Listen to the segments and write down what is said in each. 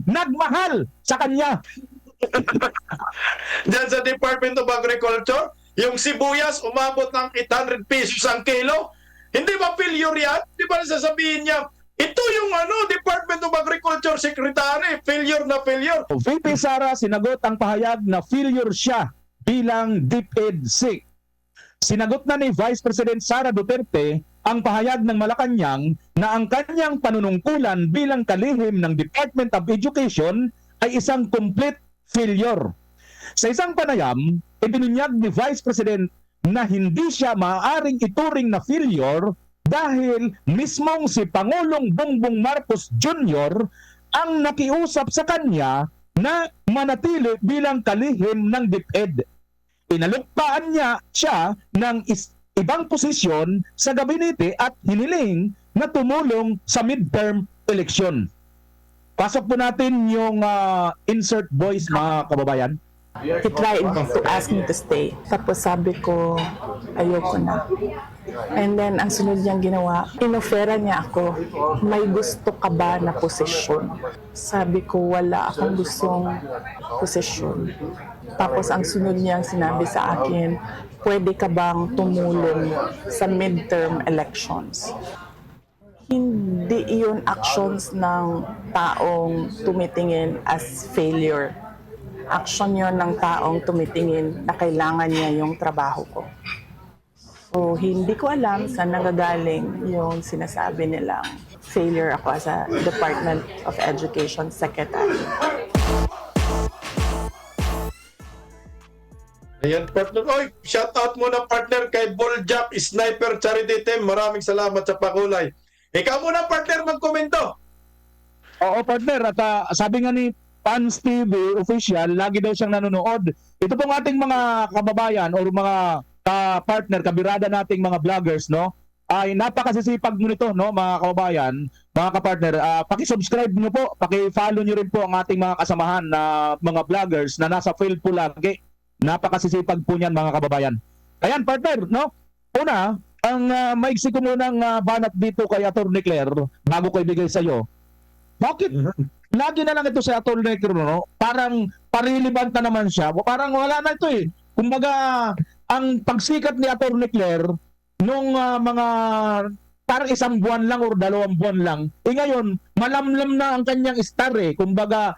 nagmahal sa kanya. Diyan sa Department of Agriculture, yung sibuyas umabot ng 800 pesos ang kilo. Hindi ba failure yan? Di ba sasabihin niya, ito yung Department of Agriculture Secretary, failure na failure. VP Sara sinagot ang pahayag na failure siya bilang DepEd SIC. Sinagot na ni Vice President Sara Duterte ang pahayag ng Malacanang na ang kanyang panunungkulan bilang kalihim ng Department of Education ay isang complete failure. Sa isang panayam, ibinunyag ni Vice President na hindi siya maaaring ituring na failure dahil mismong si Pangulong Bongbong Marcos Jr. ang nakiusap sa kanya na manatili bilang kalihim ng DepEd. Inalukpaan niya siya ng ibang posisyon sa gabinete at hiniling na tumulong sa midterm election. Pasok po natin yung insert voice, mga kababayan. He tried to ask me to stay. Tapos sabi ko, ayoko na. And then, ang sunod niyang ginawa, inofera niya ako, may gusto ka ba na posisyon? Sabi ko, wala akong gustong posisyon. Tapos, ang sunod niyang sinabi sa akin, pwede ka bang tumulong sa midterm elections? Hindi iyon actions ng taong tumitingin as failure. Action yon ng taong tumitingin na kailangan niya yung trabaho ko. So, hindi ko alam saan nagagaling yung sinasabi nilang failure ako as a Department of Education Secretary. Ayan, partner. Oy, shout out muna partner kay Boljak Sniper Charity Team. Maraming salamat sa pakulay. Ikaw muna partner magkomento. Oo, partner. At sabi nga ni Pans TV official, lagi daw siyang nanonood. Ito pong ating mga kababayan o mga partner, kabirada nating mga vloggers, no? Ay napakasisipag mo nito, no, mga kababayan, mga kapartner. Paki-subscribe niyo po, paki-follow niyo rin po ang ating mga kasamahan na mga vloggers na nasa field po lagi. Napakasisipag po niyan, mga kababayan. Ayan, partner, no? Una, ang maiksi ko munang banat dito kay Atty. Claire bago ko ibigay sa iyo. Bakit lagi na lang ito sa Atty. Claire, no? Parang pariliban na naman siya. Parang wala na ito eh. Kumbaga, ang pagsikat ni Atty. Claire nung mga parang isang buwan lang o 2 buwan lang, ngayon malamlam na ang kanyang star eh. Kumbaga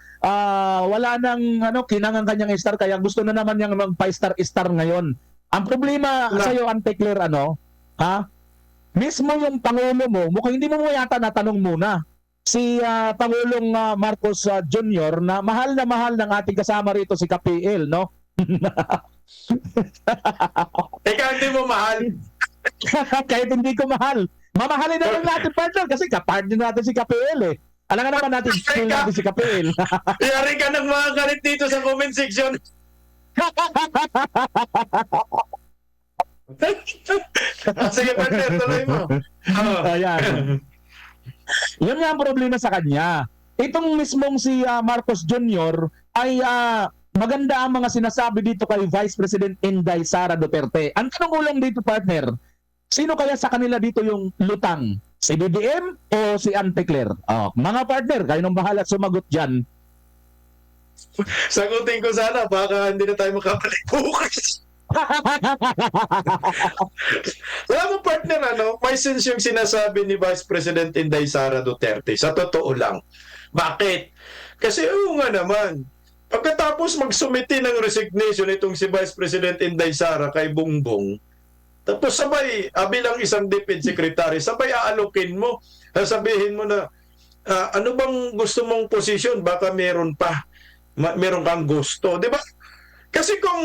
wala nang kinang ang kanyang star, kaya gusto na naman niyang magpa-star ngayon. Ang problema sa iyo, Ante Claire, mismo yung Pangulo mo, mukhang hindi mo yata natanong muna si Pangulong Marcos Jr. na mahal ng ating kasama rito si KPL, no? Ikaw hindi mo mahal. Kahit hindi ko mahal, mamahalin na lang natin, partner, kasi kapartner natin si KPL eh. Alam nga naman natin, skill natin si KPL. Yari ka ng mga galit dito sa comment section. Sige partner, tuloy mo. Ayan. Yun nga ang problema sa kanya. Itong mismong si Marcos Jr. ay maganda ang mga sinasabi dito kay Vice President Inday Sara Duterte. Ang tanong ko lang dito, partner, sino kaya sa kanila dito yung lutang? Si BBM o si Ante Claire? Mga partner, kayo nang bahala sumagot dyan. Sagutin ko sana, baka hindi na tayo makabalik bukas. Alam mo partner, may sense yung sinasabi ni Vice President Inday Sara Duterte. Sa totoo lang. Bakit? Kasi nga naman, pagkatapos magsumiti ng resignation itong si Vice President Inday Sara kay Bongbong, tapos sabay, bilang isang DepEd Secretary, sabay aalokin mo, sabihin mo na, ano bang gusto mong posisyon? Baka meron pa, meron kang gusto. Di ba? Kasi kung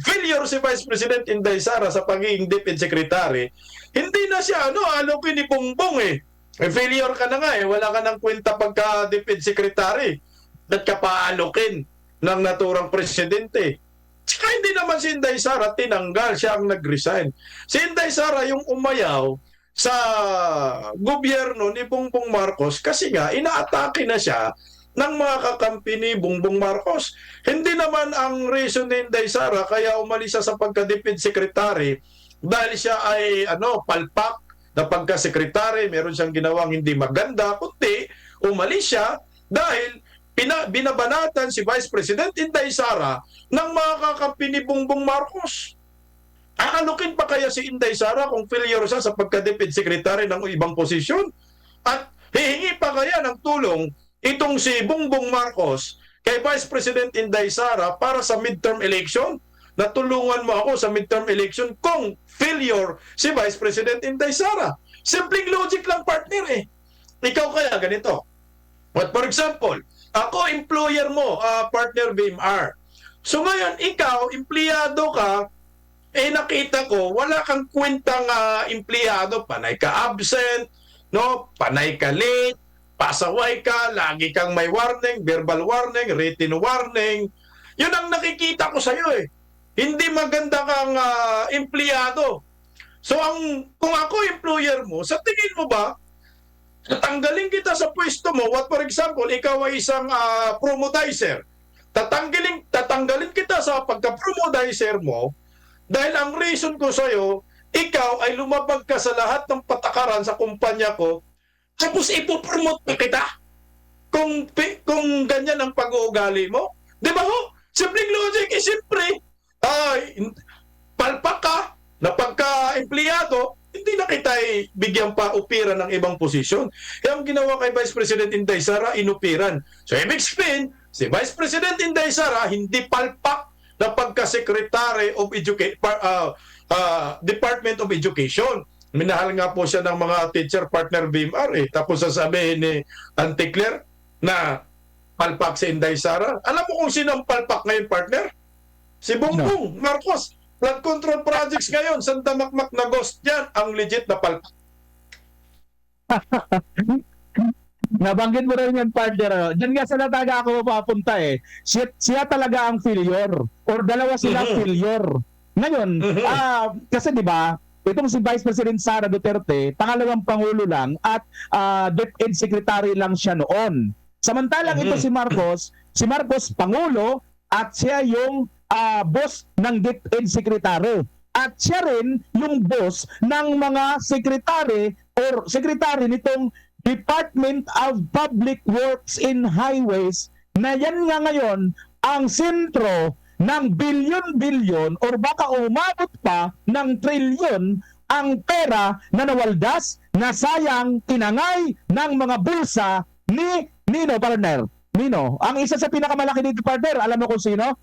failure si Vice President Inday Sara sa pagiging DepEd Secretary, hindi na siya, alokin ni Bongbong eh. Failure ka na nga eh, wala ka ng kwenta pagka DepEd Secretary. At ka paalokin ng naturang presidente. Saka hindi naman si Inday Sara tinanggal, siya ang nag-resign. Si Inday Sara yung umayaw sa gobyerno ni Bongbong Marcos kasi nga inaatake na siya ng mga kakampi ni Bongbong Marcos. Hindi naman ang reason ni Inday Sara kaya umalis siya sa pagka-DepEd Secretary dahil siya ay palpak na pagka-secretary, meron siyang ginawang hindi maganda, kundi umalis siya dahil binabanatan si Vice President Inday Sara ng mga kakampi ni Bongbong Marcos. Aanukin pa kaya si Inday Sara kung failure siya sa pagka-Deputy Secretary ng ibang posisyon? At hihingi pa kaya ng tulong itong si Bongbong Marcos kay Vice President Inday Sara para sa midterm election? Natulungan mo ako sa midterm election kung failure si Vice President Inday Sara. Simpleng logic lang, partner eh. Ikaw kaya ganito. But for example, ako employer mo, partner BMR. So ngayon, ikaw, empleyado ka, nakita ko, wala kang kwentang empleyado, panay ka absent, no? Panay ka late, pasaway ka, lagi kang may warning, verbal warning, written warning. Yun ang nakikita ko sa'yo eh. Hindi maganda kang empleyado. So kung ako employer mo, sa tingin mo ba, tatanggalin kita sa pwesto mo, what for example, ikaw ay isang promodizer. Tatanggalin kita sa pagka-promodizer mo dahil ang reason ko sa'yo, ikaw ay lumabag ka sa lahat ng patakaran sa kumpanya ko, tapos ipopromote pa kita. Kung ganyan ang pag-uugali mo, di ba ho? Simpleng logic, siyempre, palpak ka na pagka-empleyado, hindi na kita bigyan pa upiran ng ibang posisyon. Kaya ang ginawa kay Vice President Inday Sara, inupiran. So, ibig sabihin, si Vice President Inday Sara, hindi palpak na pagka-Secretary of Department of Education. Minahal nga po siya ng mga teacher partner BMR eh. Tapos sasabihin ni Auntie Claire na palpak si Inday Sara. Alam mo kung sino ang palpak ngayon, partner? Si Bongbong Marcos. Flood control projects ngayon, Santa Makmak na ghost yan, ang legit na palpak. Nabanggit mo rin yan, partner. Diyan nga sa nataga ako papunta eh. Siya talaga ang failure. Or dalawa silang failure. Ngayon, kasi di ba, itong si Vice President Sara Duterte, pangalawang pangulo lang at DepEd Secretary lang siya noon. Samantalang ito si Marcos pangulo at siya yung boss ng DepEd Secretary. At siya rin yung boss ng mga secretary or secretary nitong Department of Public Works and Highways na yan nga ngayon ang sentro ng bilyon-bilyon or baka umabot pa ng trilyon ang pera na nawaldas, nasayang, tinangay ng mga bulsa ni Nino, partner. Nino, ang isa sa pinakamalaki dito, partner, alam mo kung sino?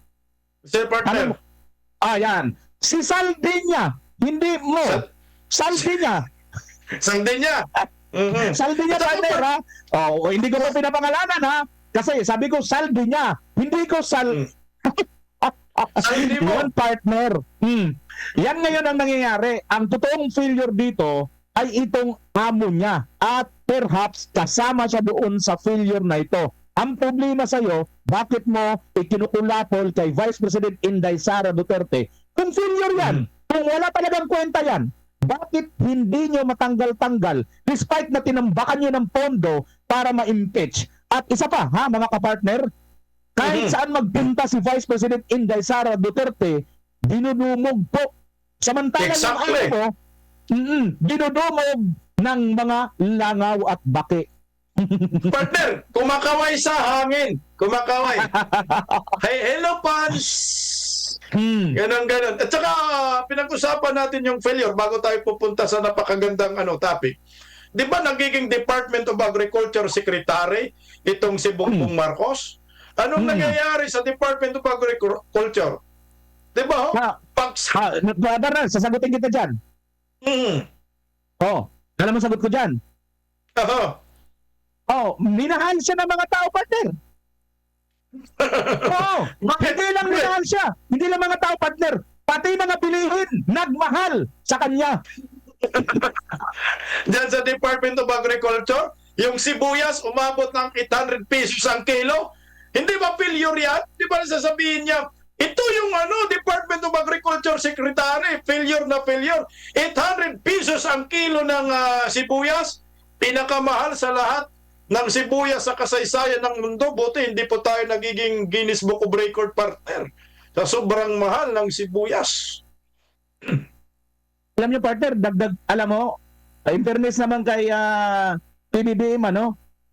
Sir partner. Yan. Si Saldiña. Hindi mo. Saldiña. Saldiña. Saldiña, partner, ha? Hindi ko pa pinapangalanan, ha? Kasi sabi ko Saldiña. Hindi ko Yun, partner. Yan ngayon ang nangyayari. Ang totoong failure dito ay itong amo niya. At perhaps kasama siya doon sa failure na ito. Ang problema sa iyo, bakit mo ikinukulapol kay Vice President Inday Sara Duterte? Kung failure yan, kung wala talagang kwenta yan, bakit hindi nyo matanggal-tanggal despite na tinambakan nyo ng pondo para ma-impeach? At isa pa, ha, mga kapartner, kahit saan magpunta si Vice President Inday Sara Duterte, dinudumog po. Samantalang exactly. yung ano mo, dinudumog ng mga langaw at baki. Partner, kumakaway sa hangin. Kumakaway. Hey, hello, Pans. Ganon. At saka, pinag-usapan natin yung failure bago tayo pupunta sa napakagandang topic. Di ba nagiging Department of Agriculture Secretary itong si Bongbong Marcos? Anong nangyayari sa Department of Agriculture? Di ba? Brother, sasagutin kita dyan. Alam mo sagot ko dyan? Minahal siya ng mga tao, partner. Hindi lang minahal siya. Hindi lang mga tao, partner. Pati mga bilihin, nagmahal sa kanya. Diyan sa Department of Agriculture, yung sibuyas umabot ng 800 pesos ang kilo. Hindi ba failure yan? Di ba sasabihin niya, ito yung Department of Agriculture Secretary, failure na failure. 800 pesos ang kilo ng sibuyas, pinakamahal sa lahat ng sibuyas sa kasaysayan ng mundo. Buti hindi po tayo nagiging Guinness Book of Record, partner, sa sobrang mahal ng sibuyas. Alam niyo, partner, dagdag, alam mo, in fairness naman kay PBBM,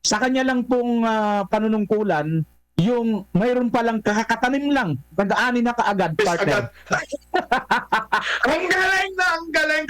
Sa kanya lang pong panunungkulan, yung mayroon palang kakatanim lang, nag-aani na kaagad, Yes, partner. agad. Ang galing na, ang galing.